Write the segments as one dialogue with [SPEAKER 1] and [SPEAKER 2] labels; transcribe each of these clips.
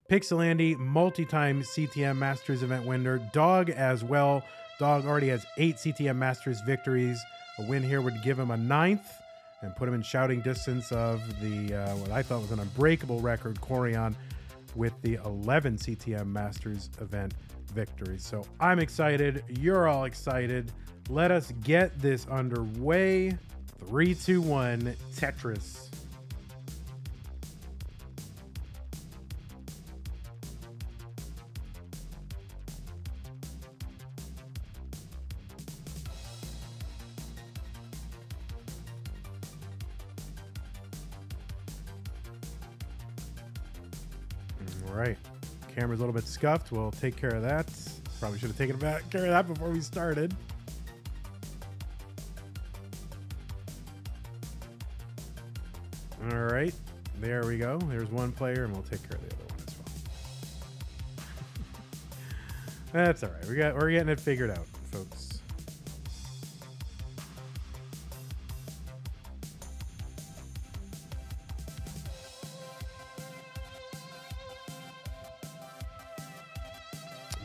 [SPEAKER 1] Pixelandy, multi-time CTM Masters event winner. Dog as well. Dog already has 8 CTM Masters victories. A win here would give him a 9th and put him in shouting distance of the what I thought was an unbreakable record, Corian, with the 11 CTM Masters event victories. So I'm excited. You're all excited. Let us get this underway. 3, 2, 1, Tetris. All right. Camera's a little bit scuffed. We'll take care of that. Probably should have taken care of that before we started. All right. There we go. There's one player, and we'll take care of the other one as well. That's all right. We're getting it figured out, folks.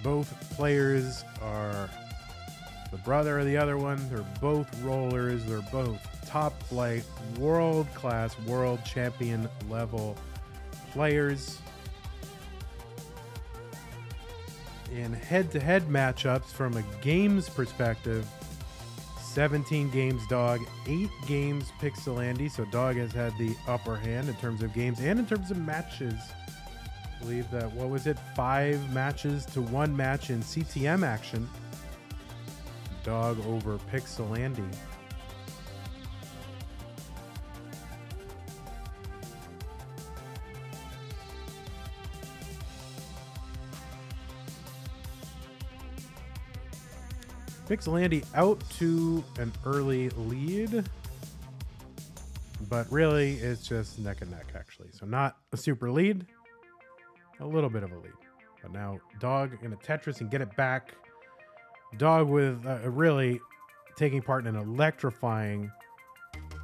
[SPEAKER 1] Both players are the brother of the other one. They're both rollers. They're both top flight, world-class, world champion level players. In head-to-head matchups from a games perspective, 17 games Dog, 8 games Pixelandy. So Dog has had the upper hand in terms of games and in terms of matches. I believe that, what was it, 5 matches to 1 match in CTM action. Dog over Pixelandy. Pixelandy out to an early lead, but really it's just neck and neck actually. So not a super lead. A little bit of a lead, but now Dog in a Tetris and get it back. Dog with really taking part in an electrifying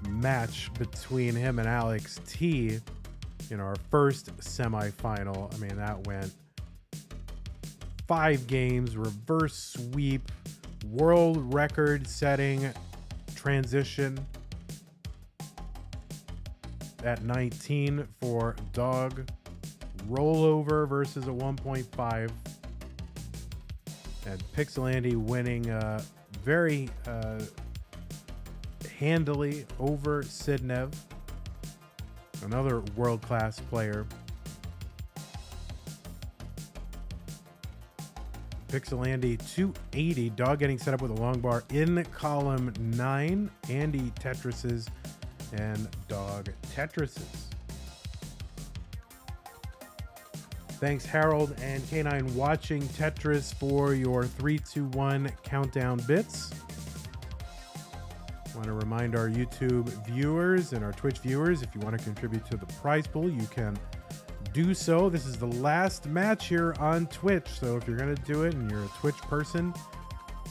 [SPEAKER 1] match between him and Alex T in our first semifinal. I mean, that went 5 games, reverse sweep, world record setting transition at 19 for Dog. Rollover versus a 1.5, and Pixelandy winning very handily over Sidnev, another world-class player. Pixelandy 280, Dog getting set up with a long bar in column 9. Andy Tetrises and Dog Tetrises. Thanks, Harold and K9 watching Tetris for your 3, 2, 1 countdown bits. I want to remind our YouTube viewers and our Twitch viewers, if you want to contribute to the prize pool, you can do so. This is the last match here on Twitch, so if you're going to do it and you're a Twitch person,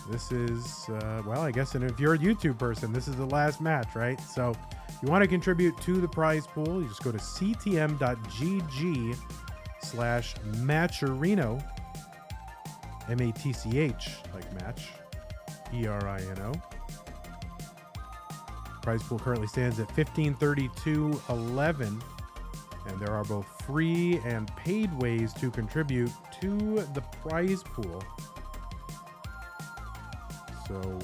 [SPEAKER 1] this is, well, I guess, and if you're a YouTube person, this is the last match, right? So if you want to contribute to the prize pool, you just go to ctm.gg/matcherino, MATCH, like match, ERINO. Prize pool currently stands at $1532.11, and there are both free and paid ways to contribute to the prize pool. So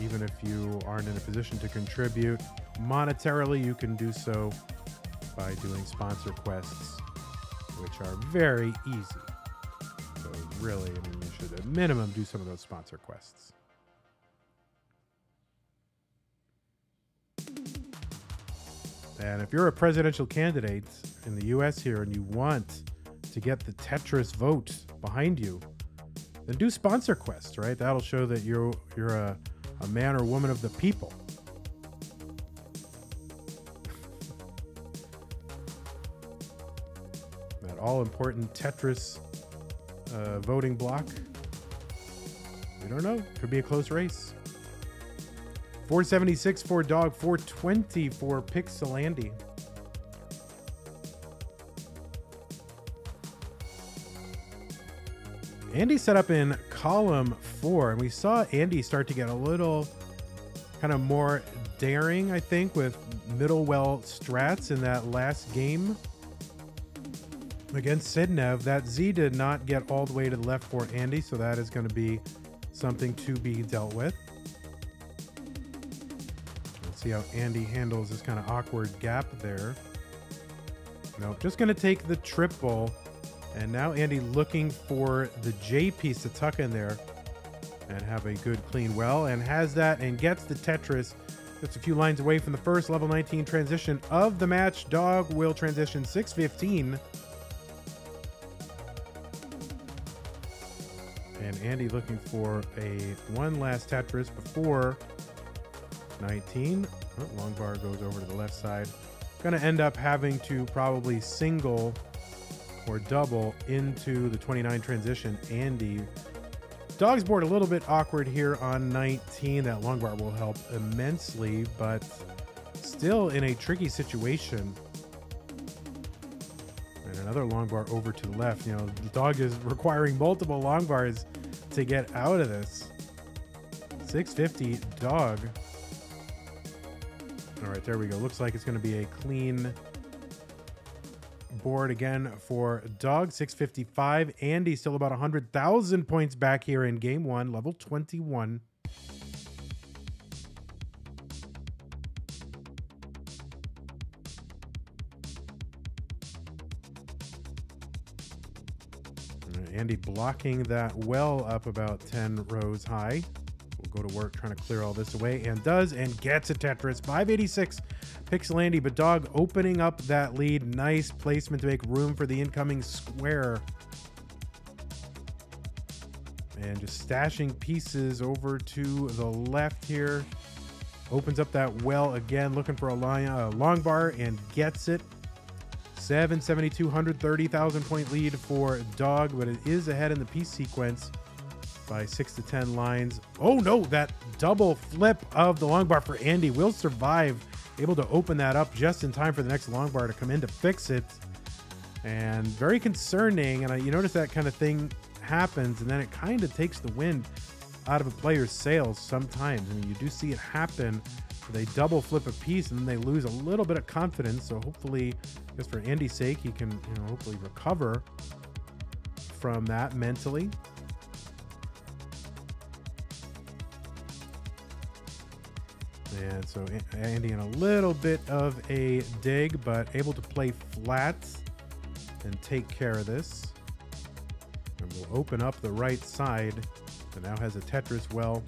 [SPEAKER 1] even if you aren't in a position to contribute monetarily, you can do so by doing sponsor quests, which are very easy. So really, I mean, you should at minimum do some of those sponsor quests. And if you're a presidential candidate in the US here and you want to get the Tetris vote behind you, then do sponsor quests, right? That'll show that you're a man or woman of the people. That all-important Tetris voting block. We don't know. Could be a close race. 476 for Dog, 420 for Pixelandy. Andy set up in column 4, and we saw Andy start to get a little kind of more daring, I think, with middle-well strats in that last game against Sidnev. That Z did not get all the way to the left for Andy, so that is going to be something to be dealt with. Let's see how Andy handles this kind of awkward gap there. Nope, just going to take the triple. And now Andy looking for the J piece to tuck in there and have a good clean well, and has that and gets the Tetris. Just a few lines away from the first level 19 transition of the match. Dog will transition 6-15. And Andy looking for one last Tetris before 19. Oh, long bar goes over to the left side. Going to end up having to probably single or double into the 29 transition. Andy. Dog's board a little bit awkward here on 19. That long bar will help immensely, but still in a tricky situation. And another long bar over to the left. You know, the dog is requiring multiple long bars to get out of this. 650 dog. All right, there we go. Looks like it's going to be a clean board again for Dog. 655. Andy still about 100,000 points back here in game 1, level 21. Andy blocking that well up about 10 rows high. We'll go to work trying to clear all this away, and does, and gets a Tetris. 586 Pixel Andy, but Dog opening up that lead. Nice placement to make room for the incoming square. And just stashing pieces over to the left here. Opens up that well again, looking for a long bar, and gets it. 772, 130,000 point lead for Dog, but it is ahead in the piece sequence by 6 to 10 lines. Oh no, that double flip of the long bar for Andy will survive. Able to open that up just in time for the next long bar to come in to fix it. And very concerning, and you notice that kind of thing happens, and then it kind of takes the wind out of a player's sails sometimes. I mean, you do see it happen. They double flip a piece and then they lose a little bit of confidence. So hopefully, just for Andy's sake, he can, hopefully recover from that mentally. And so Andy in a little bit of a dig, but able to play flat and take care of this. And we'll open up the right side. So now has a Tetris well.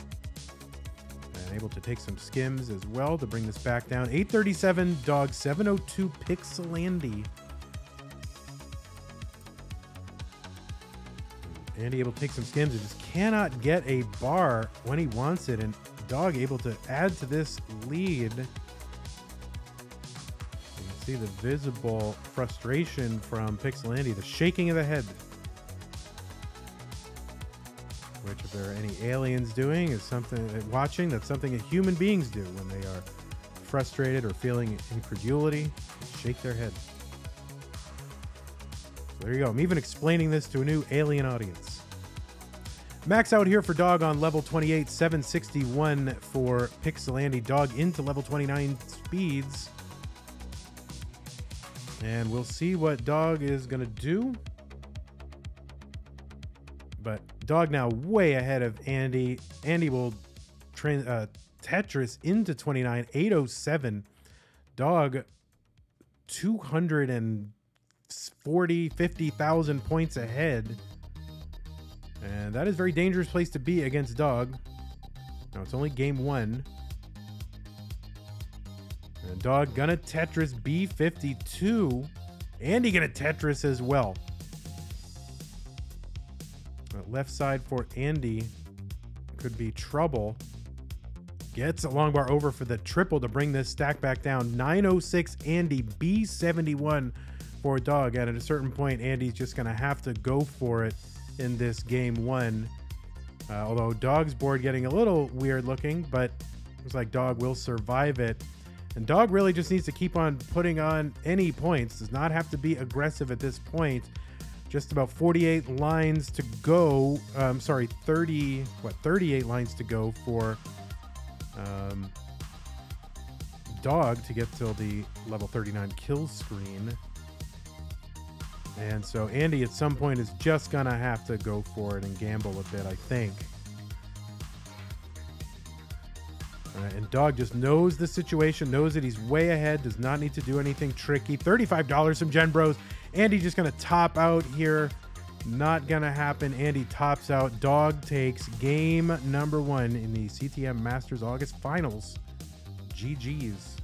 [SPEAKER 1] And able to take some skims as well to bring this back down. 837 Dog, 702 Pixel Andy. Andy able to take some skims and just cannot get a bar when he wants it. And Dog able to add to this lead. You can see the visible frustration from Pixel Andy, the shaking of the head. Which, if there are any aliens doing, is something watching. That's something that human beings do when they are frustrated or feeling incredulity. Shake their head. So there you go. I'm even explaining this to a new alien audience. Max out here for Dog on level 28, 761 for Pixel Andy. Dog into level 29 speeds. And we'll see what Dog is going to do. But Dog now way ahead of Andy. Andy will Tetris into 29, 807. Dog 240, 50,000 points ahead. And that is a very dangerous place to be against Dog. Now it's only game 1. And Dog gonna Tetris B52. Andy gonna Tetris as well. Left side for Andy could be trouble. Gets a long bar over for the triple to bring this stack back down. 906 Andy, B71 for Dog. And at a certain point, Andy's just going to have to go for it in this game 1. Although Dog's board getting a little weird looking, but looks like Dog will survive it. And Dog really just needs to keep on putting on any points. Does not have to be aggressive at this point. Just about 48 lines to go. Sorry, 38 lines to go for Dog to get till the level 39 kill screen. And so Andy at some point is just going to have to go for it and gamble a bit, I think. All right, and Dog just knows the situation, knows that he's way ahead, does not need to do anything tricky. $35 from Gen Bros. Andy just going to top out here. Not going to happen. Andy tops out. Dog takes game number 1 in the CTM Masters August Finals. GG's.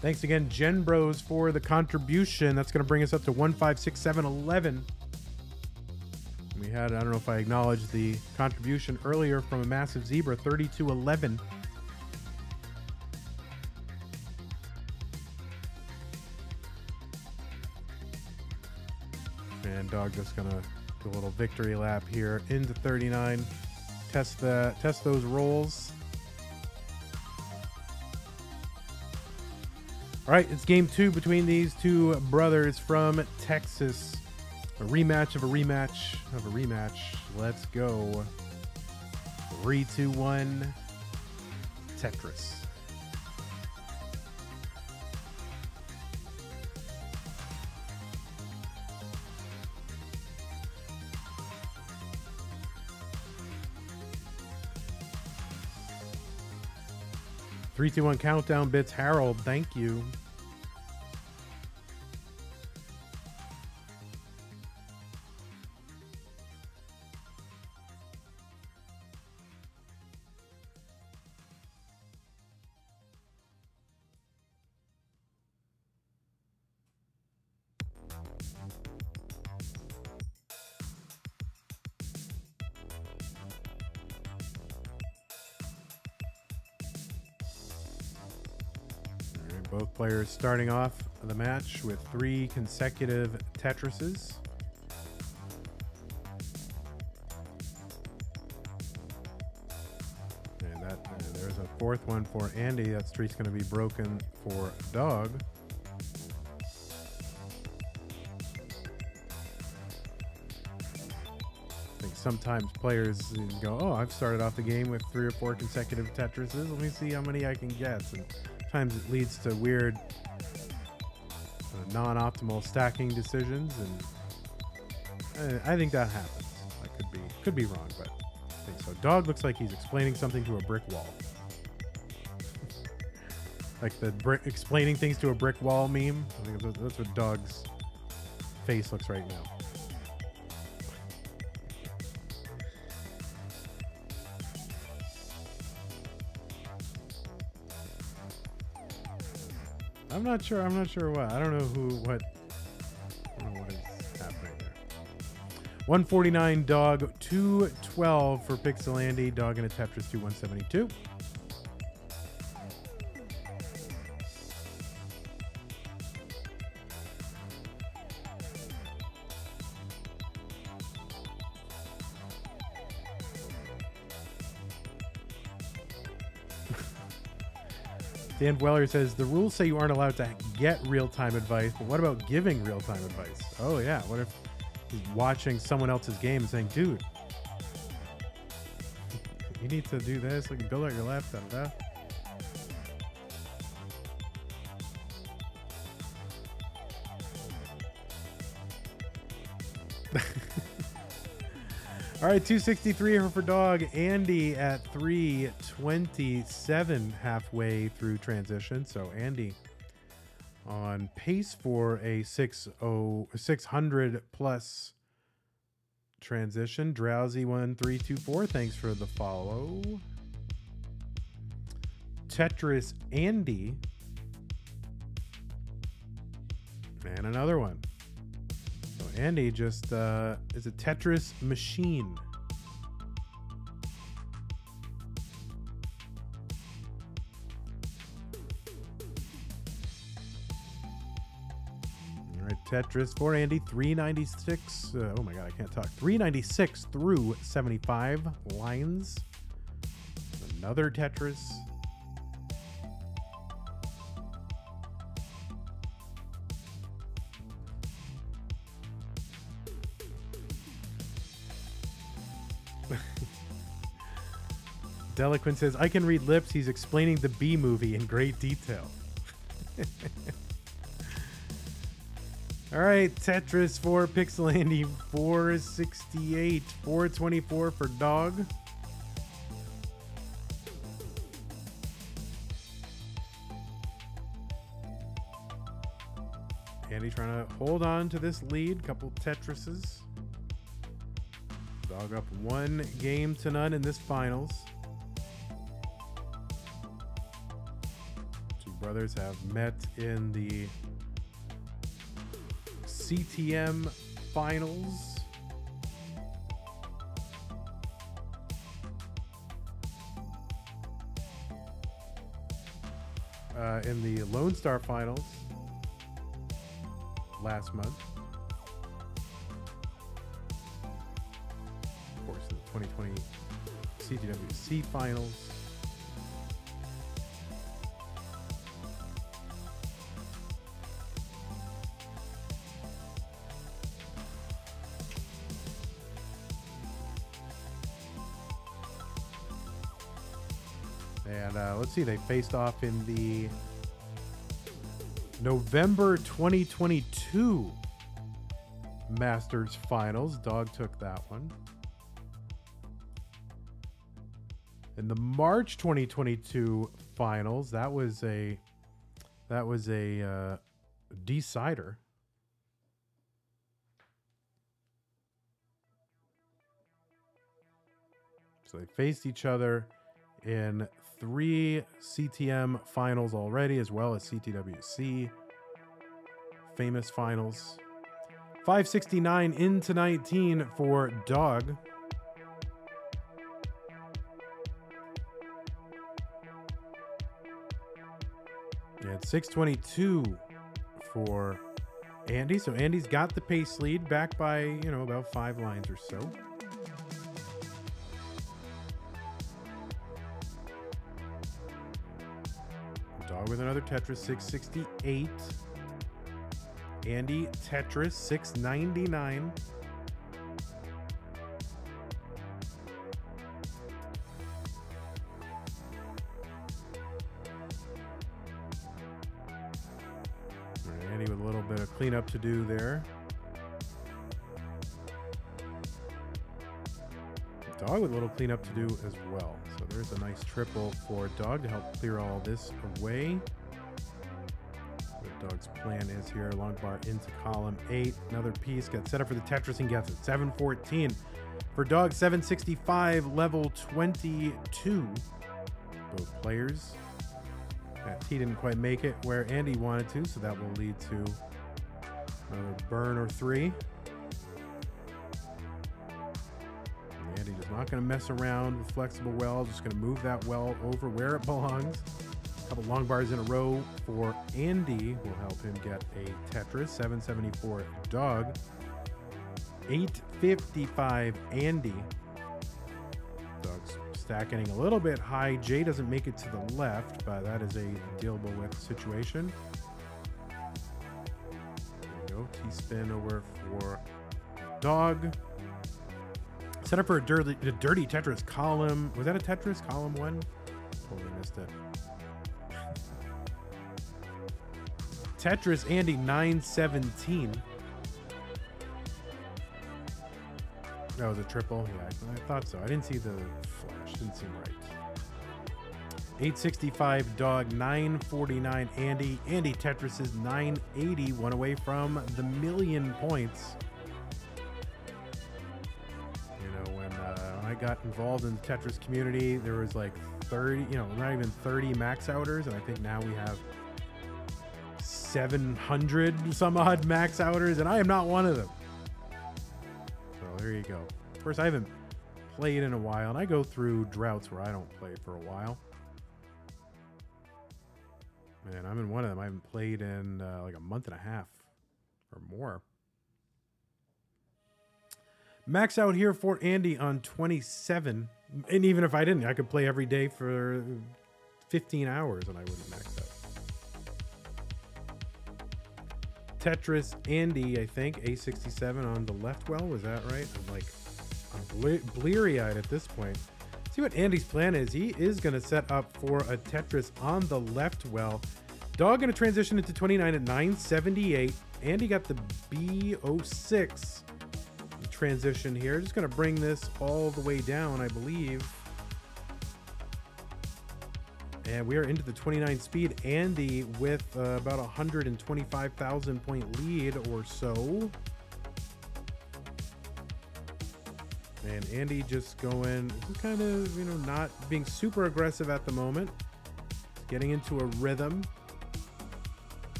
[SPEAKER 1] Thanks again, Gen Bros, for the contribution. That's going to bring us up to 1,567,11. We had, I don't know if I acknowledged the contribution earlier from a Massive Zebra, 3211. And Dog just going to do a little victory lap here into 39. Test those rolls. All right, it's game 2 between these two brothers from Texas. A rematch of a rematch of a rematch. Let's go. 3, 2, 1. Tetris. Three, two, one countdown bits. Harold, thank you. Both players starting off the match with 3 consecutive Tetrises. And there's a 4th one for Andy. That streak's going to be broken for Dog. I think sometimes players go, oh, I've started off the game with 3 or 4 consecutive Tetrises. Let me see how many I can get. And sometimes it leads to weird non-optimal stacking decisions, and I think that happens. I could be wrong, but I think so. Dog looks like he's explaining something to a brick wall. Like the explaining things to a brick wall meme. I think that's what Dog's face looks right now. I'm not sure what. I don't know what is happening there. 149 Dog, 212 for Pixel Andy. Dog in a Tetris 2172. Dan Weller says, the rules say you aren't allowed to get real-time advice, but what about giving real-time advice? Oh, yeah. What if he's watching someone else's game and saying, dude, you need to do this, like build out your left, da-da-da. All right, 263 for Dog. Andy at 327 halfway through transition. So Andy on pace for a 600 plus transition. Drowsy 1324, thanks for the follow. Tetris Andy. And another one. So Andy just is a Tetris machine. All right, Tetris for Andy, 396. Oh my God, I can't talk. 396 through 75 lines. Another Tetris. Deliquin says, I can read lips. He's explaining the B movie in great detail. All right, Tetris for Pixel Andy, 468, 424 for Dog. Andy trying to hold on to this lead. Couple Tetrises. Dog up 1 game to none in this finals. Two brothers have met in the CTM finals. In the Lone Star finals last month. Of course, in the 2020 CTWC finals. And let's see, they faced off in the November 2022 Masters finals. Dog took that one. In the March 2022 finals, that was a decider. So they faced each other in 3 CTM finals already, as well as CTWC famous finals. 569 into 19 for Dog. And 622 for Andy. So Andy's got the pace lead, back by, you know, about 5 lines or so. Dog with another Tetris, 668. Andy Tetris, 699. Andy with a little bit of cleanup to do there. Dog with a little cleanup to do as well. So there's a nice triple for Dog to help clear all this away. What Dog's plan is here. Long bar into column 8. Another piece got set up for the Tetris and gets it. 714 for Dog. 765 level 22. Both players. That T didn't quite make it where Andy wanted to, so that will lead to another burn or 3. Andy is not going to mess around with flexible wells. Just going to move that well over where it belongs. A couple long bars in a row for Andy will help him get a Tetris. 774 Dog. 855 Andy. Dog's stacking a little bit high. Jay doesn't make it to the left, but that is a dealable with situation. There we go. T-spin over for Dog. Set up for a dirty Tetris column. Was that a Tetris? Column 1? Totally missed it. Tetris Andy 917. That was a triple. Yeah, I thought so. I didn't see the flash. Didn't seem right. 865 Dog, 949 Andy. Andy Tetris is 980. One away from the 1,000,000 points. I got involved in the Tetris community, there was like 30, you know, not even 30 max outers, and I think now we have 700 some odd max outers, and I am not one of them. So there you go. Of course, I haven't played in a while, and I go through droughts where I don't play for a while. Man, I'm in one of them. I haven't played in like a month and a half or more. Max out here for Andy on 27. And even if I didn't, I could play every day for 15 hours and I wouldn't max out. Tetris Andy, I think, A67 on the left well. Was that right? I'm bleary-eyed at this point. See what Andy's plan is. He is going to set up for a Tetris on the left well. Dog going to transition into 29 at 978. Andy got the B06 transition here. Just going to bring this all the way down, I believe. And we are into the 29 speed. Andy with about 125,000 point lead or so. And Andy just going, kind of, you know, not being super aggressive at the moment. Getting into a rhythm.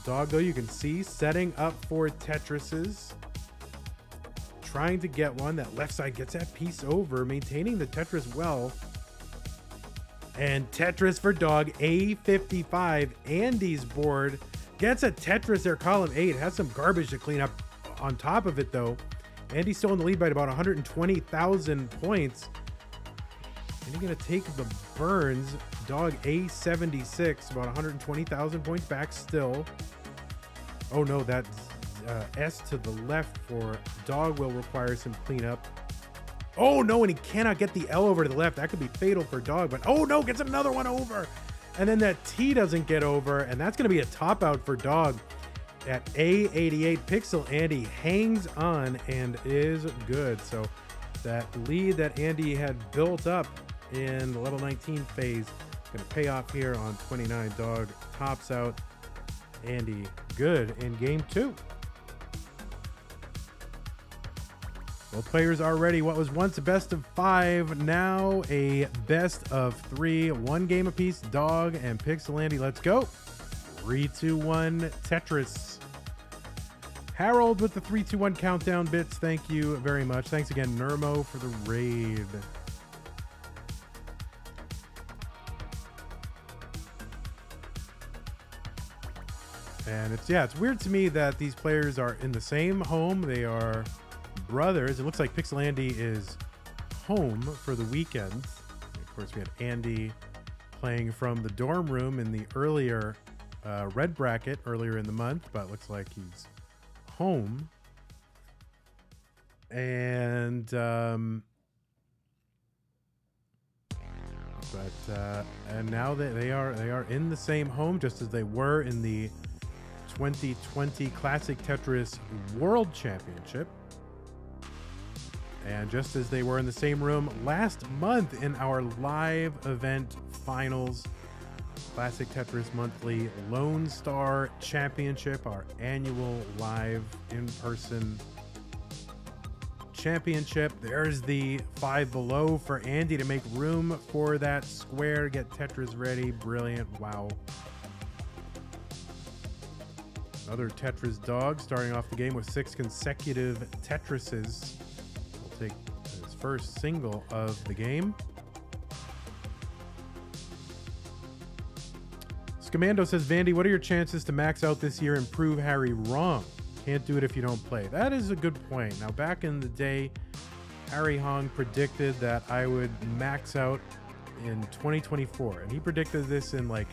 [SPEAKER 1] Dog, though, you can see setting up for Tetrises. Trying to get one. That left side gets that piece over. Maintaining the Tetris well. And Tetris for Dog, A55. Andy's board gets a Tetris there, column 8. Has some garbage to clean up on top of it, though. Andy's still in the lead by about 120,000 points. And he's going to take the burns. Dog, A76, about 120,000 points back still. Oh, no, that's S to the left for Dog will require some cleanup. Oh, no, and he cannot get the L over to the left. That could be fatal for Dog, but oh, no, gets another one over. And then that T doesn't get over, and that's going to be a top out for Dog. At A88, Pixel Andy hangs on and is good. So that lead that Andy had built up in the level 19 phase is going to pay off here on 29. Dog tops out. Andy good in game 2. Both players are ready. What was once a best of 5, now a best of 3. 1 game apiece. Dog and Pixel Andy. Let's go. 3, 2, 1, Tetris. Harold with the 3, 2, 1 countdown bits. Thank you very much. Thanks again, Nermo, for the raid. And it's weird to me that these players are in the same home. They are brothers. It looks like Pixel Andy is home for the weekend. And of course, we had Andy playing from the dorm room in the earlier red bracket earlier in the month, but it looks like he's home. And and now they are in the same home, just as they were in the 2020 Classic Tetris World Championship, and just as they were in the same room last month in our live event finals. Classic Tetris Monthly Lone Star Championship, our annual live in-person championship. There's the 5 below for Andy to make room for that square, get Tetris ready. Brilliant. Wow. Another Tetris Dog starting off the game with 6 consecutive Tetrises. We'll take his first single of the game. Scamando says, Vandy, what are your chances to max out this year and prove Harry wrong? Can't do it if you don't play. That is a good point. Now, back in the day, Harry Hong predicted that I would max out in 2024. And he predicted this in like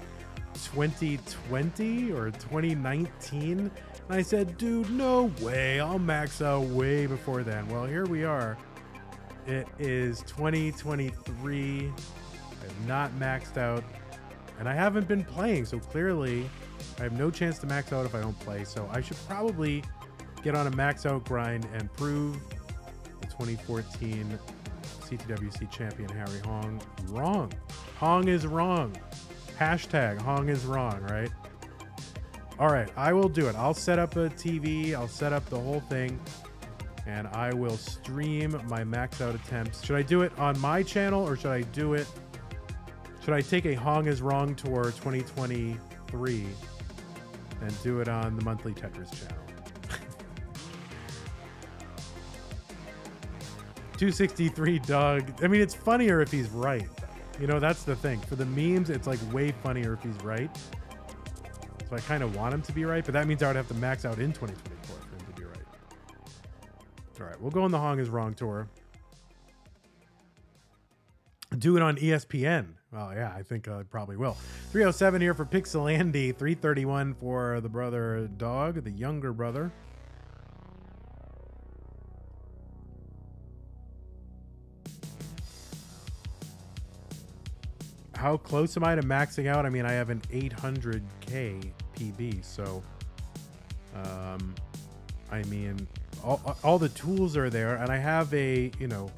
[SPEAKER 1] 2020 or 2019. And I said, dude, no way. I'll max out way before then. Well, here we are. It is 2023. I have not maxed out. And I haven't been playing, so clearly I have no chance to max out if I don't play. So I should probably get on a max out grind and prove the 2014 CTWC champion Harry Hong wrong. Hong is wrong. Hashtag Hong is wrong, right? All right, I will do it. I'll set up a TV. I'll set up the whole thing. And I will stream my max out attempts. Should I do it on my channel or should I do it... Should I take a Hong is Wrong Tour 2023 and do it on the monthly Tetris channel? 263 Doug. I mean, it's funnier if he's right. You know, that's the thing. For the memes, it's like way funnier if he's right. So I kind of want him to be right, but that means I would have to max out in 2024 for him to be right. All right, we'll go on the Hong is Wrong Tour. Do it on ESPN. Well, yeah, I think I probably will. 307 here for Pixel Andy. 331 for the brother Dog, the younger brother. how close am I to maxing out? I mean, I have an 800k PB, so I mean, all the tools are there, and I have a, you know,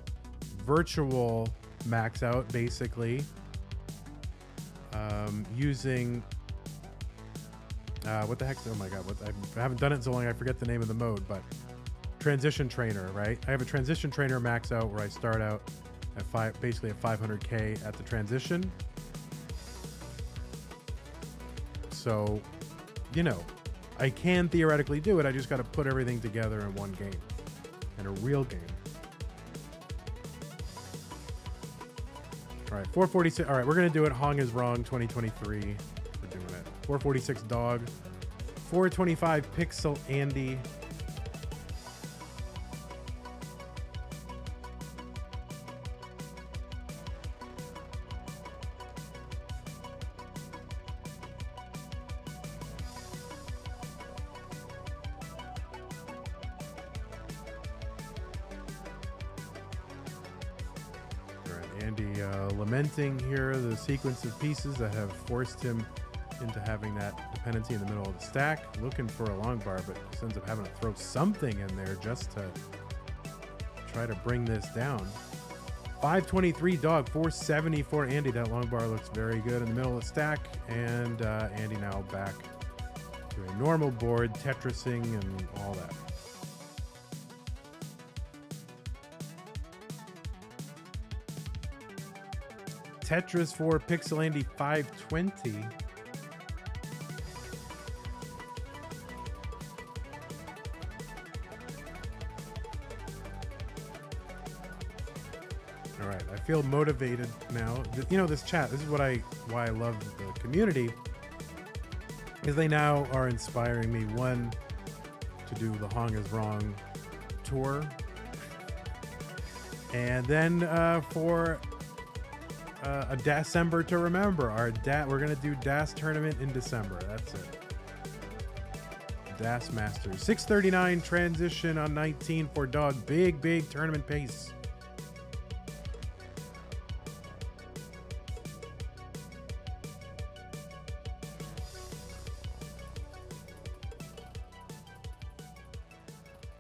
[SPEAKER 1] virtual max out basically, using what the heck? Oh my god, I haven't done it so long I forget the name of the mode, but transition trainer, right? I have a transition trainer max out where I start out at basically at 500k at the transition. So, you know, I can theoretically do it. I just got to put everything together in one game, in a real game. All right, 446. All right, we're gonna do it. Hong is wrong. 2023. We're doing it. 446 dog. 425 pixel Andy. Lamenting here the sequence of pieces that have forced him into having that dependency in the middle of the stack. Looking for a long bar, but just ends up having to throw something in there just to try to bring this down. 523 dog, 474 Andy. That long bar looks very good in the middle of the stack, and Andy now back to a normal board, Tetrising and all that. Tetris for Pixel Andy 520. All right, I feel motivated now. You know, this chat, this is why I love the community, is they now are inspiring me, one, to do the Hong is Wrong tour, and then for a December to remember. We're gonna do DAS tournament in December. That's it. DAS Masters 639 transition on 19 for dog. Big tournament pace.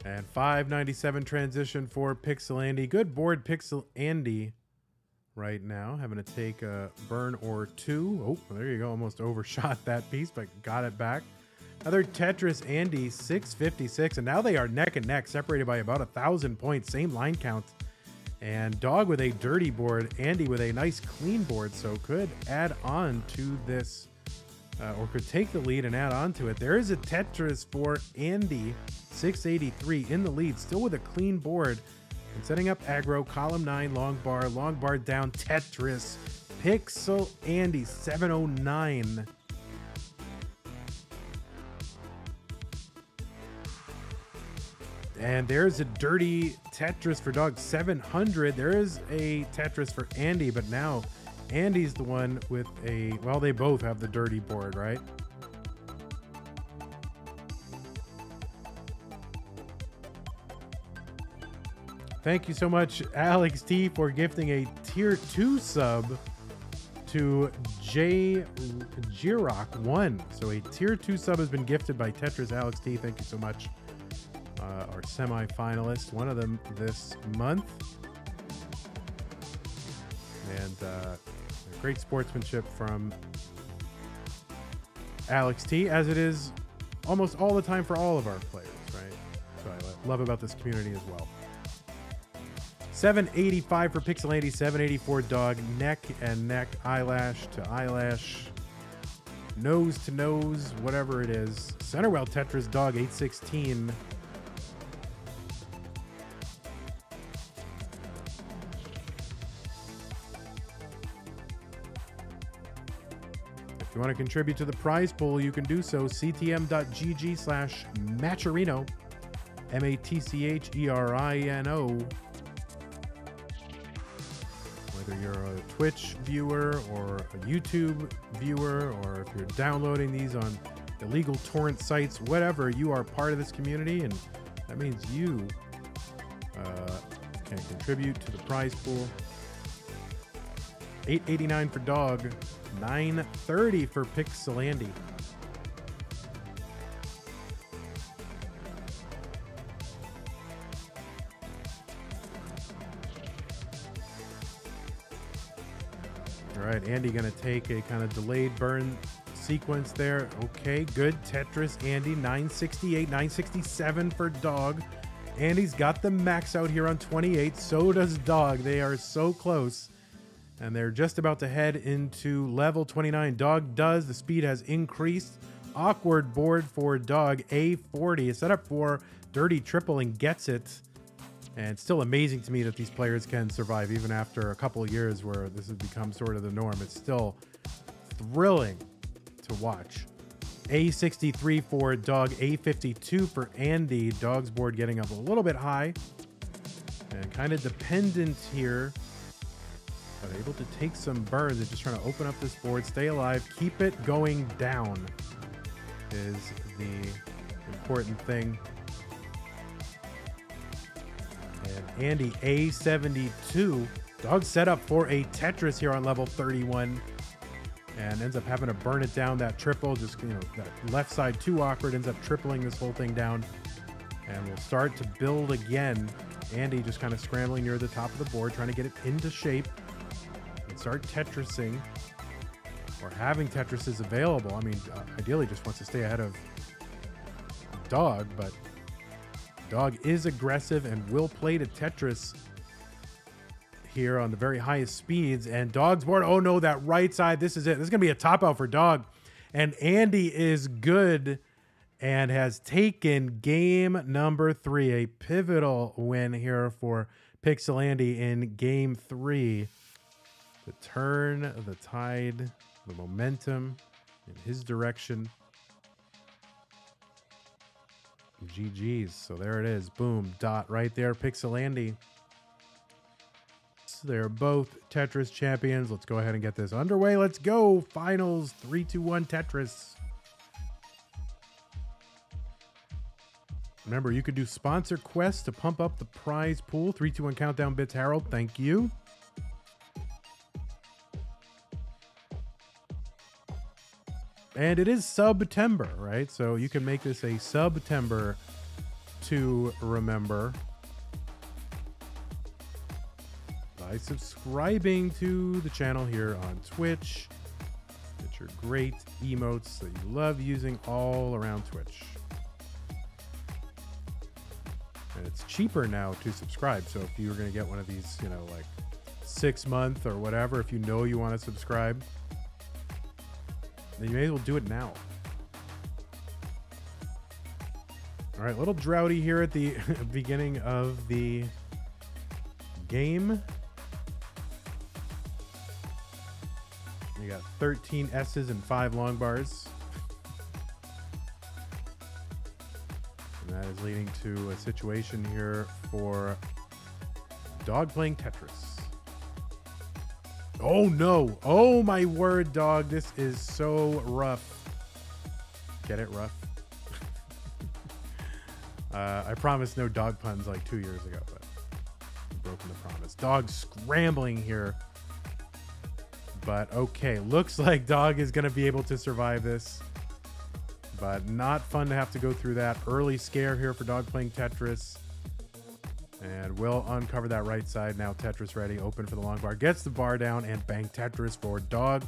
[SPEAKER 1] And 597 transition for Pixel Andy. Good board, Pixel Andy. Right now, having to take a burn or two. Oh, there you go. Almost overshot that piece, but got it back. Another Tetris Andy 656, and now they are neck and neck, separated by about 1,000 points. Same line count. And dog with a dirty board, Andy with a nice clean board, so could add on to this, or could take the lead and add on to it. There is a Tetris for Andy 683 in the lead, still with a clean board. And setting up aggro, column 9, long bar down, Tetris, Pixel Andy 709. And there's a dirty Tetris for dog 700. There is a Tetris for Andy, but now Andy's the one with a, well, they both have the dirty board, right? Thank you so much, Alex T, for gifting a tier 2 sub to J Giroc 1. So a tier 2 sub has been gifted by Tetris Alex T. Thank you so much. Our semi-finalist, one of them this month. And great sportsmanship from Alex T, as it is almost all the time for all of our players, right? So I love about this community as well. 785 for Pixel Andy, 784 dog, neck and neck, eyelash to eyelash, nose to nose, whatever it is. Centerwell Tetris dog 816. If you want to contribute to the prize pool, you can do so. ctm.gg/Matcherino, MATCHERINO. Whether you're a Twitch viewer or a YouTube viewer, or if you're downloading these on illegal torrent sites, whatever, you are part of this community, and that means you can contribute to the prize pool. $8.89 for Dog, $9.30 for Pixel Andy. All right, Andy gonna take a kind of delayed burn sequence there. Okay, good. Tetris Andy, 968, 967 for Dog. Andy's got the max out here on 28. So does Dog. They are so close. And they're just about to head into level 29. Dog does. The speed has increased. Awkward board for Dog. A40 is set up for Dirty Triple and gets it. And it's still amazing to me that these players can survive even after a couple of years where this has become sort of the norm. It's still thrilling to watch. A63 for Dog, A52 for Andy. Dog's board getting up a little bit high and kind of dependent here, but able to take some burns. They're just trying to open up this board, stay alive, keep it going down is the important thing. And Andy, A72. Dog set up for a Tetris here on level 31. And ends up having to burn it down. That triple, just, you know, that left side too awkward, ends up tripling this whole thing down. And we'll start to build again. Andy just kind of scrambling near the top of the board, trying to get it into shape and start Tetrising, or having Tetrises available. I mean, ideally just wants to stay ahead of Dog, but Dog is aggressive and will play to Tetris here on the very highest speeds. And Dog's board, oh no, that right side, this is it. This is gonna be a top out for Dog. And Andy is good and has taken game number 3, a pivotal win here for Pixel Andy in game 3 to turn the tide, the momentum in his direction. GG's. So there it is. Boom. Dot right there. Pixel Andy. They're both Tetris champions. Let's go ahead and get this underway. Let's go. Finals 3, 2, 1 Tetris. Remember, you could do sponsor quests to pump up the prize pool. 3, 2, 1 countdown bits, Harold. Thank you. And it is September, right? So you can make this a September to remember by subscribing to the channel here on Twitch. Get your great emotes that you love using all around Twitch. And it's cheaper now to subscribe. So if you were going to get one of these, you know, like 6-month or whatever, if you know you want to subscribe, then you may as well do it now. All right, a little droughty here at the beginning of the game. We got 13 S's and 5 long bars. And that is leading to a situation here for Dog playing Tetris. Oh no. Oh my word, Dog. This is so rough. Get it, rough? I promised no dog puns like 2 years ago, but I've broken the promise. Dog scrambling here. But okay, looks like Dog is going to be able to survive this. But not fun to have to go through that early scare here for Dog playing Tetris. And we'll uncover that right side now. Tetris ready, open for the long bar. Gets the bar down and bang Tetris for Dog.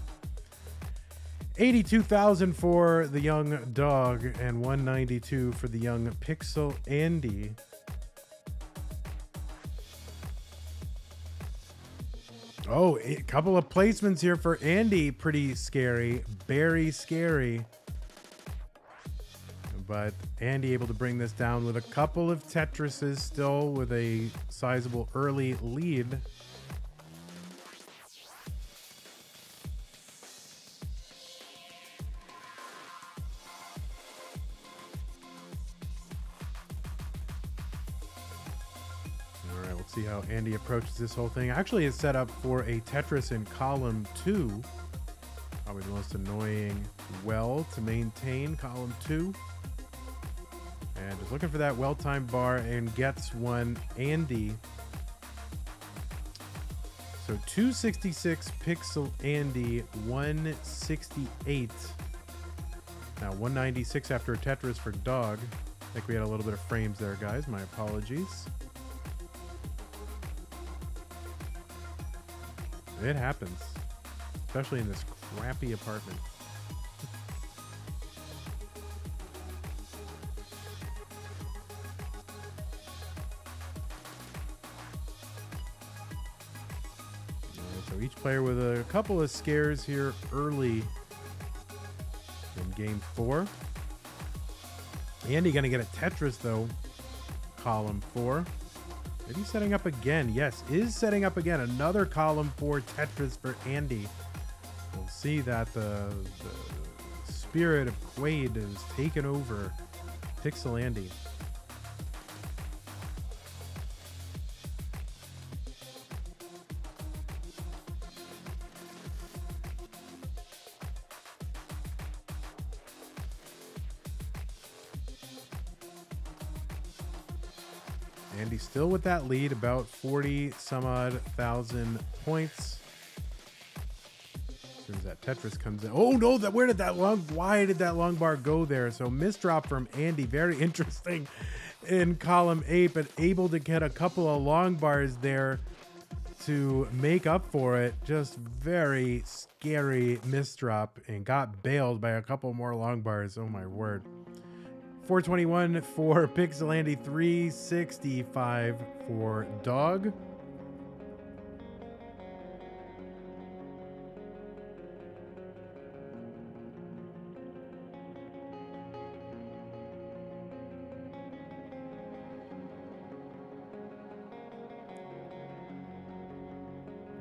[SPEAKER 1] 82,000 for the young Dog and 192 for the young Pixel Andy. Oh, a couple of placements here for Andy. Pretty scary. Very scary. But Andy able to bring this down with a couple of Tetrises still with a sizable early lead. All right, let's see how Andy approaches this whole thing. Actually, it's set up for a Tetris in column 2. Probably the most annoying well to maintain, column 2. And just looking for that well-timed bar and gets one. Andy So 266 Pixel Andy, 168. Now 196 after a Tetris for Dog. I think we had a little bit of frames there, guys. My apologies. It happens, especially in this crappy apartment. So each player with a couple of scares here early in game 4. Andy going to get a Tetris, though. Column 4. Is he setting up again? Yes, is setting up again. Another column 4 Tetris for Andy. We'll see that the spirit of Quaid is taken over Pixel Andy. Andy still with that lead, about 40 some odd thousand points. As soon as that Tetris comes in. Oh no, why did that long bar go there? So misdrop from Andy, very interesting in column 8, but able to get a couple of long bars there to make up for it. Just very scary misdrop and got bailed by a couple more long bars. Oh my word. 421 for Pixel Andy, 365 for Dog.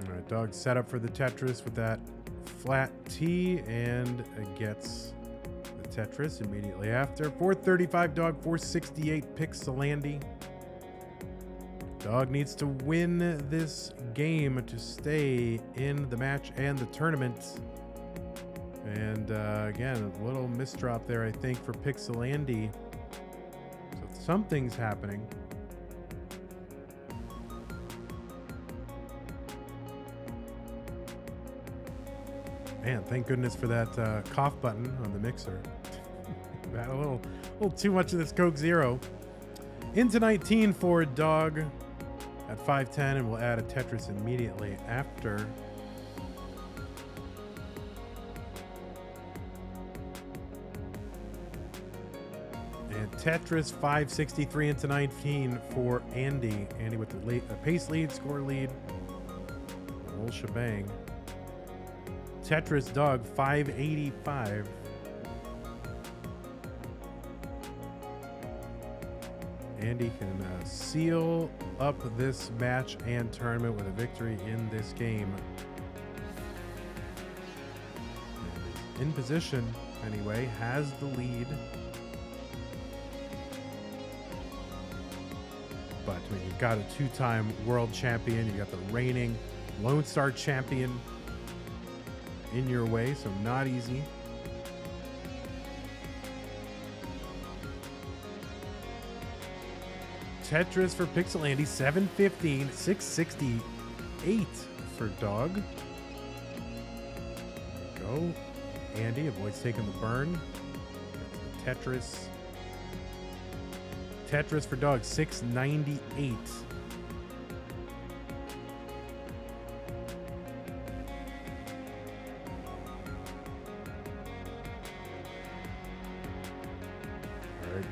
[SPEAKER 1] All right, Dog set up for the Tetris with that flat T and gets Tetris immediately after. 435 Dog, 468 Pixel Andy. Dog needs to win this game to stay in the match and the tournament. And again, a little misdrop there, I think, for Pixel Andy. So something's happening. Man, thank goodness for that cough button on the mixer. Had a little too much of this Coke Zero. Into 19 for Dog at 510, and we'll add a Tetris immediately after. And Tetris 563 into 19 for Andy. Andy with the pace lead, score lead, the whole shebang. Tetris Dog 585. Andy can seal up this match and tournament with a victory in this game. In position, anyway, has the lead. But I mean, you've got a two-time world champion. You got the reigning Lone Star champion in your way, so not easy. Tetris for Pixel Andy, 715, 668 for Dog. There we go. Andy avoids taking the burn. Tetris. Tetris for Dog, 698.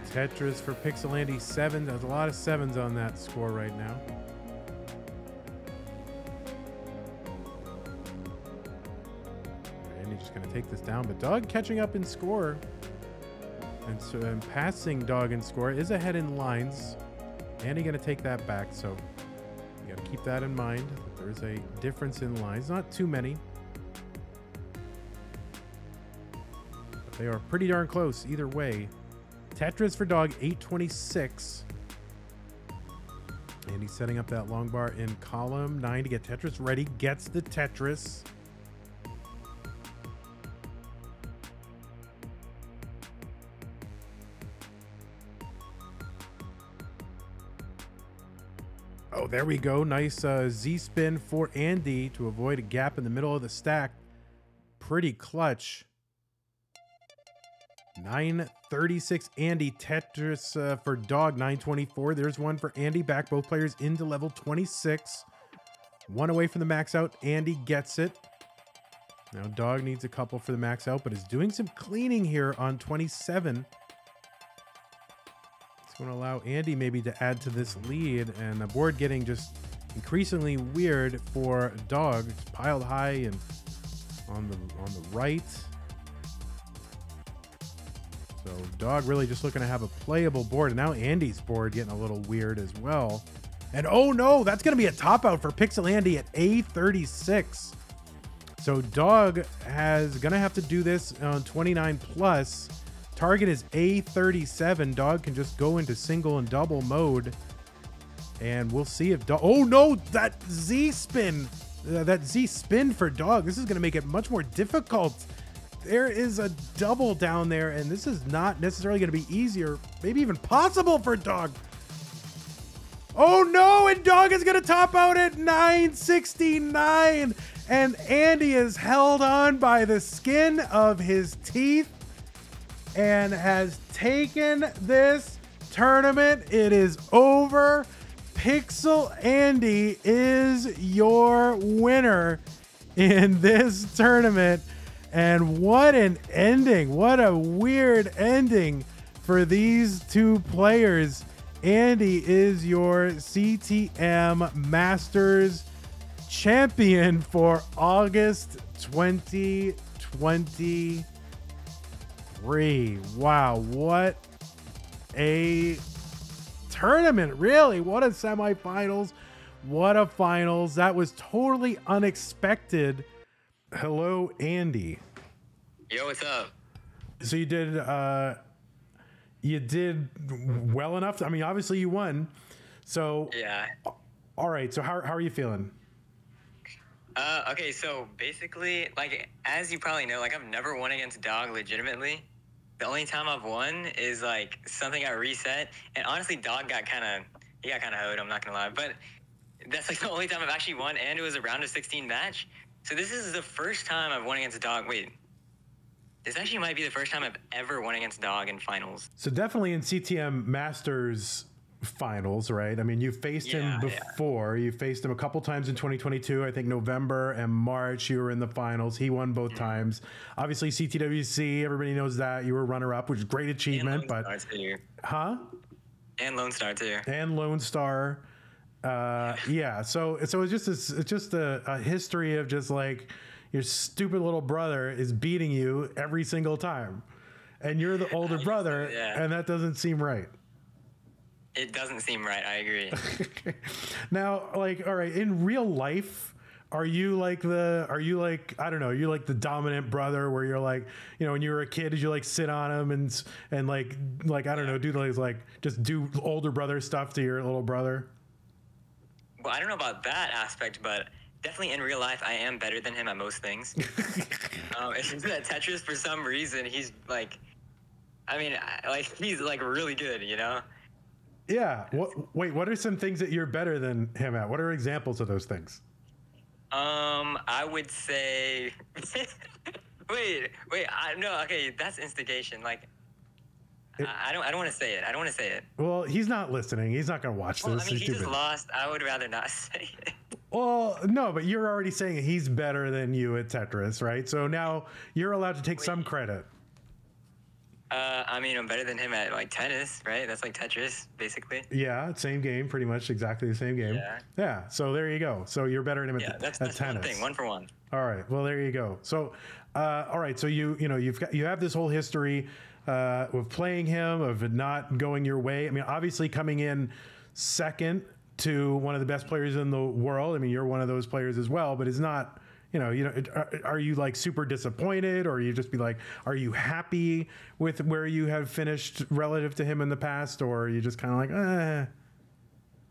[SPEAKER 1] Tetris for Pixel Andy, 7. There's a lot of 7s on that score right now. Andy just going to take this down, but Dog catching up in score. And passing Dog in score is ahead in lines. Andy going to take that back, so you got to keep that in mind. There's a difference in lines, not too many. But they are pretty darn close either way. Tetris for Dog, 826. And he's setting up that long bar in column 9 to get Tetris ready. Gets the Tetris. Oh, there we go. Nice Z-spin for Andy to avoid a gap in the middle of the stack. Pretty clutch. 936 Andy. Tetris for Dog, 924. There's one for Andy. Back both players into level 26. One away from the max out. Andy gets it. Now Dog needs a couple for the max out, but is doing some cleaning here on 27. It's going to allow Andy maybe to add to this lead, and the board getting just increasingly weird for Dog. It's piled high and on the right. So Dog really just looking to have a playable board, and now Andy's board getting a little weird as well. And oh no, that's going to be a top out for Pixel Andy at A36. So Dog has going to have to do this on 29 plus. Target is A37. Dog can just go into single and double mode. And we'll see if Dog... Oh no, that Z-spin. That Z-spin for Dog. This is going to make it much more difficult. There is a double down there, and this is not necessarily going to be easier, maybe even possible for Dog. Oh no, and Dog is going to top out at 969. And Andy is held on by the skin of his teeth and has taken this tournament. It is over. Pixel Andy is your winner in this tournament. And what an ending. What a weird ending for these two players. Andy is your CTM Masters champion for August 2023. Wow, what a tournament, really. What a semifinals, what a finals. That was totally unexpected. Hello, Andy.
[SPEAKER 2] Yo, what's up?
[SPEAKER 1] So you did well enough. I mean, obviously you won. So
[SPEAKER 2] yeah.
[SPEAKER 1] All right, so how are you feeling?
[SPEAKER 2] Okay, so basically, like, as you probably know, like, I've never won against Dog legitimately. The only time I've won is, like, something got reset, and honestly, Dog got kind of hoed, I'm not gonna lie, but that's, like, the only time I've actually won, and it was a round of 16 match. So this is the first time I've won against Dog. Wait, this actually might be the first time I've ever won against Dog in finals.
[SPEAKER 1] So definitely in CTM Masters finals, right? I mean, you faced him before. You faced him a couple times in 2022. I think November and March you were in the finals. He won both times. Obviously CTWC, everybody knows that. You were runner-up, which is a great achievement.
[SPEAKER 2] And Lone Star too.
[SPEAKER 1] Huh?
[SPEAKER 2] And Lone Star too.
[SPEAKER 1] And Lone Star. Yeah, so it's just a history of just like your stupid little brother is beating you every single time. And you're the older brother, and that doesn't seem right.
[SPEAKER 2] It doesn't seem right. I agree.
[SPEAKER 1] Now, like, all right, in real life, are you like I don't know, you're like the dominant brother where you're like, you know, when you were a kid, did you like sit on him and like I don't know, do like just do older brother stuff to your little brother?
[SPEAKER 2] Well, I don't know about that aspect, but definitely in real life, I am better than him at most things. It's just that Tetris, for some reason, he's like, I mean, like, he's like really good, you know?
[SPEAKER 1] Yeah. Wait, what are some things that you're better than him at? What are examples of those things?
[SPEAKER 2] I would say, wait, no, okay, that's instigation. Like, I don't want to say it. I don't want to say it.
[SPEAKER 1] Well, he's not listening. He's not going to watch this.
[SPEAKER 2] I mean, he just lost. I would rather not say it.
[SPEAKER 1] Well, no, but you're already saying he's better than you at Tetris, right? So now you're allowed to take some credit.
[SPEAKER 2] I mean, I'm better than him at, like, tennis, right? That's like Tetris, basically.
[SPEAKER 1] Yeah, same game, pretty much exactly the same game. Yeah, so there you go. So you're better than him at tennis.
[SPEAKER 2] One thing, 1 for 1.
[SPEAKER 1] All right, well, there you go. So, all right, so you have this whole history of playing him, of not going your way. I mean, obviously coming in second to one of the best players in the world. I mean, you're one of those players as well, but it's not... You know, are you like super disappointed, or you just be like, are you happy with where you have finished relative to him in the past, or are you just kind of like, eh?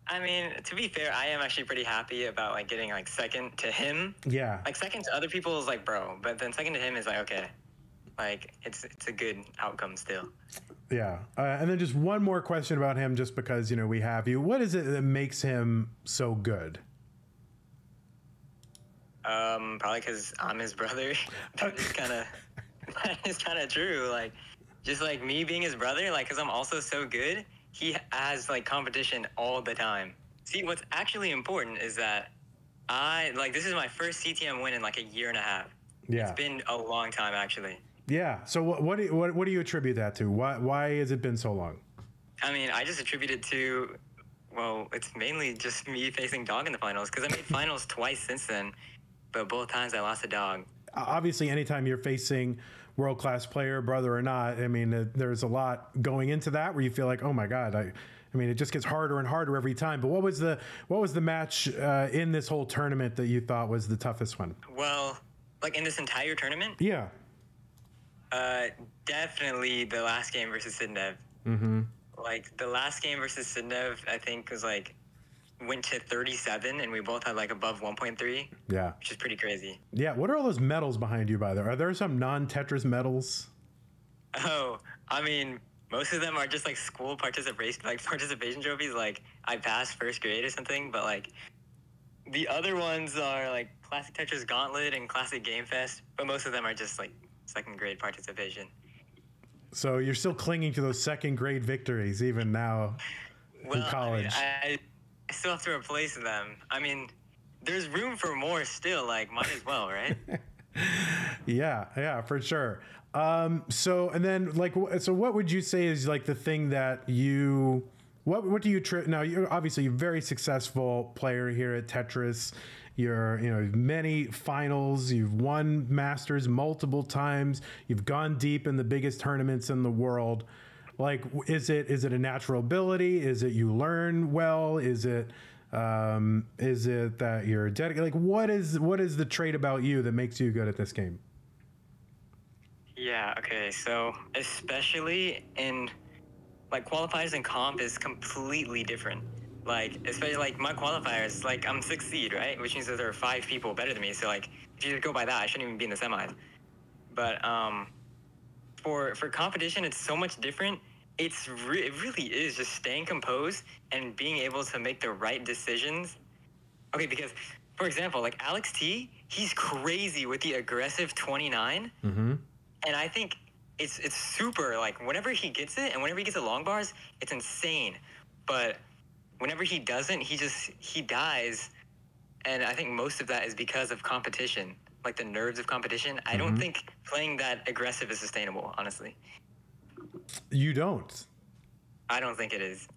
[SPEAKER 2] I mean, to be fair, I am actually pretty happy about like getting like second to him.
[SPEAKER 1] Yeah.
[SPEAKER 2] Like second to other people is like, bro, but then second to him is like, okay. like it's a good outcome still.
[SPEAKER 1] Yeah. And then just one more question about him, just because, you know, we have you. What is it that makes him so good?
[SPEAKER 2] Probably because I'm his brother. It's kind of it's kind of true. Like, just like me being his brother, like, because I'm also so good, he has like competition all the time. See, what's actually important is that this is my first CTM win in like a year and a half.
[SPEAKER 1] Yeah.
[SPEAKER 2] It's been a long time, actually.
[SPEAKER 1] Yeah. So what do you attribute that to? Why has it been so long?
[SPEAKER 2] I mean, I just attribute it to, well, it's mainly just me facing Dog in the finals, because I made finals twice since then, but both times I lost to Dog.
[SPEAKER 1] Obviously, anytime you're facing world-class player, brother or not, I mean, there's a lot going into that where you feel like, oh my God, I mean, it just gets harder and harder every time. But what was the match in this whole tournament that you thought was the toughest one?
[SPEAKER 2] Well, like in this entire tournament?
[SPEAKER 1] Yeah.
[SPEAKER 2] Definitely the last game versus Sidnev.
[SPEAKER 1] Mm-hmm.
[SPEAKER 2] Like the last game versus Sidnev, I think was like went to 37, and we both had like above 1.3.
[SPEAKER 1] Yeah.
[SPEAKER 2] Which is pretty crazy.
[SPEAKER 1] Yeah. What are all those medals behind you, by the way? Are there some non-Tetris medals?
[SPEAKER 2] Oh, I mean, most of them are just like school participation trophies. Like I passed first grade or something, but like the other ones are like Classic Tetris Gauntlet and Classic Game Fest, but most of them are just like second grade participation.
[SPEAKER 1] So you're still clinging to those second grade victories even now in college.
[SPEAKER 2] I mean, I still have to replace them. I mean, there's room for more still. Like, might as well, right?
[SPEAKER 1] Yeah, for sure. So what would you say is like the thing that what do you now you're obviously a very successful player here at Tetris. You're, many finals, you've won Masters multiple times, you've gone deep in the biggest tournaments in the world. Like, is it a natural ability? Is it you learn well? Is it that you're dedicated? Like, what is the trait about you that makes you good at this game?
[SPEAKER 2] Yeah, okay, so especially in like qualifiers and comp is completely different. Like, especially like my qualifiers, like I'm 6th seed, right? Which means that there are 5 people better than me. So like, if you go by that, I shouldn't even be in the semis. But for competition, it's so much different. It really is just staying composed and being able to make the right decisions. Okay, because for example, like Alex T, he's crazy with the aggressive 29, and I think it's super, like whenever he gets it and whenever he gets the long bars, it's insane. But whenever he doesn't, he dies, and I think most of that is because of competition, like the nerves of competition. I don't think playing that aggressive is sustainable, honestly.
[SPEAKER 1] You don't?
[SPEAKER 2] I don't think it is.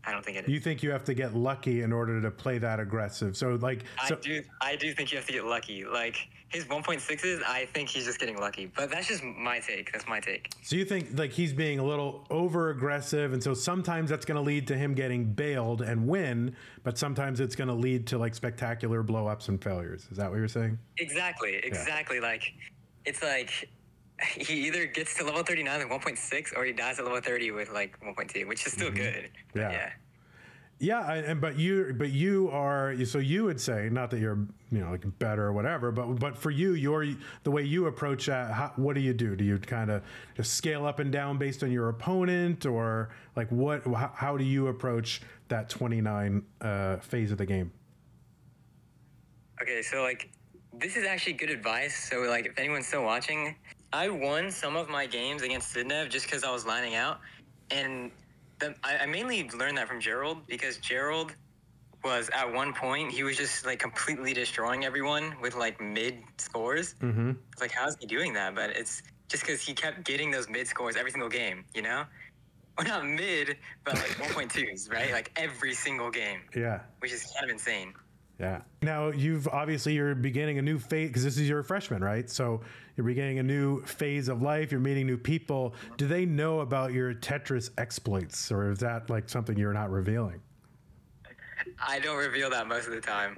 [SPEAKER 1] You think you have to get lucky in order to play that aggressive? So
[SPEAKER 2] I do think you have to get lucky. Like his 1.6s, I think he's just getting lucky. But that's just my take. That's my take.
[SPEAKER 1] So you think like he's being a little over aggressive, and so sometimes that's going to lead to him getting bailed and win, but sometimes it's going to lead to like spectacular blow ups and failures. Is that what you're saying?
[SPEAKER 2] Exactly. Yeah. Like it's like he either gets to level 39 with 1.6 or he dies at level 30 with like 1.2, which is still good.
[SPEAKER 1] Yeah, but you are, so you would say, not that you're like better or whatever, but for you, the way you approach that, what do? Do you kind of just scale up and down based on your opponent, or like how do you approach that 29 phase of the game?
[SPEAKER 2] Okay, so like this is actually good advice. So like if anyone's still watching, I won some of my games against Sidnev just because I was lining out, and I mainly learned that from Gerald, because Gerald was at one point, he was just like completely destroying everyone with like mid scores. It's like, how's he doing that? But it's just because he kept getting those mid scores every single game, Or not mid, but like 1.2s, right? Like every single game.
[SPEAKER 1] Yeah.
[SPEAKER 2] Which is kind of insane.
[SPEAKER 1] Yeah. Now you're beginning a new phase, because this is your freshman, right? So you're beginning a new phase of life. You're meeting new people. Do they know about your Tetris exploits, or is that like something you're not revealing?
[SPEAKER 2] I don't reveal that most of the time.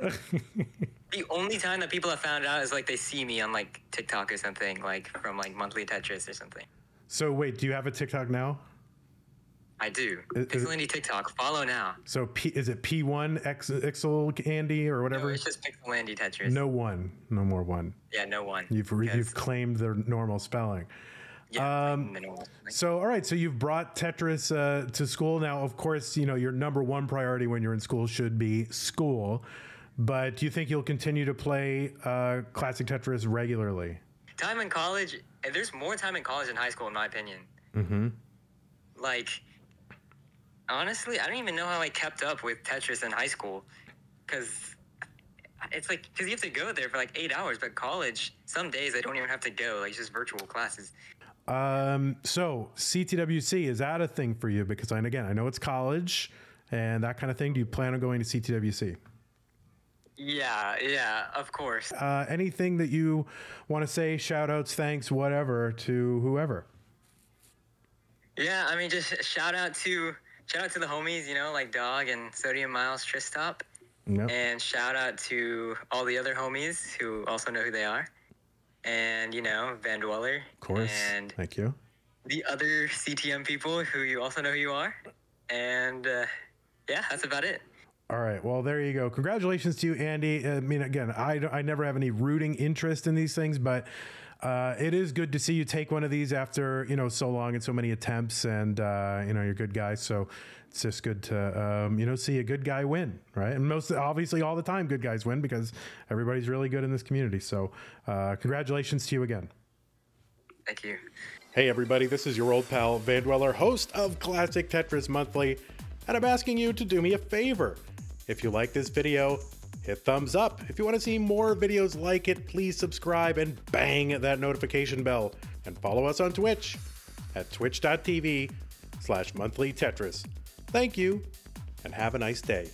[SPEAKER 2] The only time that people have found out is like they see me on like TikTok or something, like from like Monthly Tetris or something.
[SPEAKER 1] So wait, do you have a TikTok now?
[SPEAKER 2] I do. Pixel TikTok. Follow now.
[SPEAKER 1] So is it P1 Ixel Andy or whatever?
[SPEAKER 2] No, it's just Pixel Andy Tetris.
[SPEAKER 1] No one. No more one.
[SPEAKER 2] Yeah, no one.
[SPEAKER 1] You've claimed the normal spelling.
[SPEAKER 2] Yeah, minimal.
[SPEAKER 1] So, all right. So you've brought Tetris to school. Now, of course, you know, your number one priority when you're in school should be school. But do you think you'll continue to play classic Tetris regularly?
[SPEAKER 2] Time in college, there's more time in college than high school, in my opinion.
[SPEAKER 1] Mm-hmm.
[SPEAKER 2] Like, honestly, I don't even know how I kept up with Tetris in high school. Because it's like, because you have to go there for like 8 hours. But college, some days I don't even have to go. Like, it's just virtual classes.
[SPEAKER 1] So CTWC, is that a thing for you? Because again, I know it's college and that kind of thing. Do you plan on going to CTWC?
[SPEAKER 2] Yeah, of course.
[SPEAKER 1] Anything that you want to say, shout outs, thanks, whatever, to whoever?
[SPEAKER 2] Yeah, I mean, just shout out to the homies, you know, like Dog and Sodium Miles Tristop.
[SPEAKER 1] Yep.
[SPEAKER 2] And shout out to all the other homies who also know who they are. And, you know, vandweller.
[SPEAKER 1] Of course.
[SPEAKER 2] And
[SPEAKER 1] thank you.
[SPEAKER 2] The other CTM people who you also know who you are. And, yeah, that's about it.
[SPEAKER 1] All right. Well, there you go. Congratulations to you, Andy. I mean, again, I never have any rooting interest in these things, but it is good to see you take one of these after, you know, so long and so many attempts, and, you know, you're a good guy. So it's just good to, you know, see a good guy win, right? And obviously all the time, good guys win because everybody's really good in this community. So congratulations to you again.
[SPEAKER 2] Thank you.
[SPEAKER 1] Hey, everybody. This is your old pal, vandweller, host of Classic Tetris Monthly. And I'm asking you to do me a favor. If you like this video, hit thumbs up. If you want to see more videos like it, please subscribe and bang that notification bell. And follow us on Twitch at twitch.tv/monthlytetris. Thank you, and have a nice day.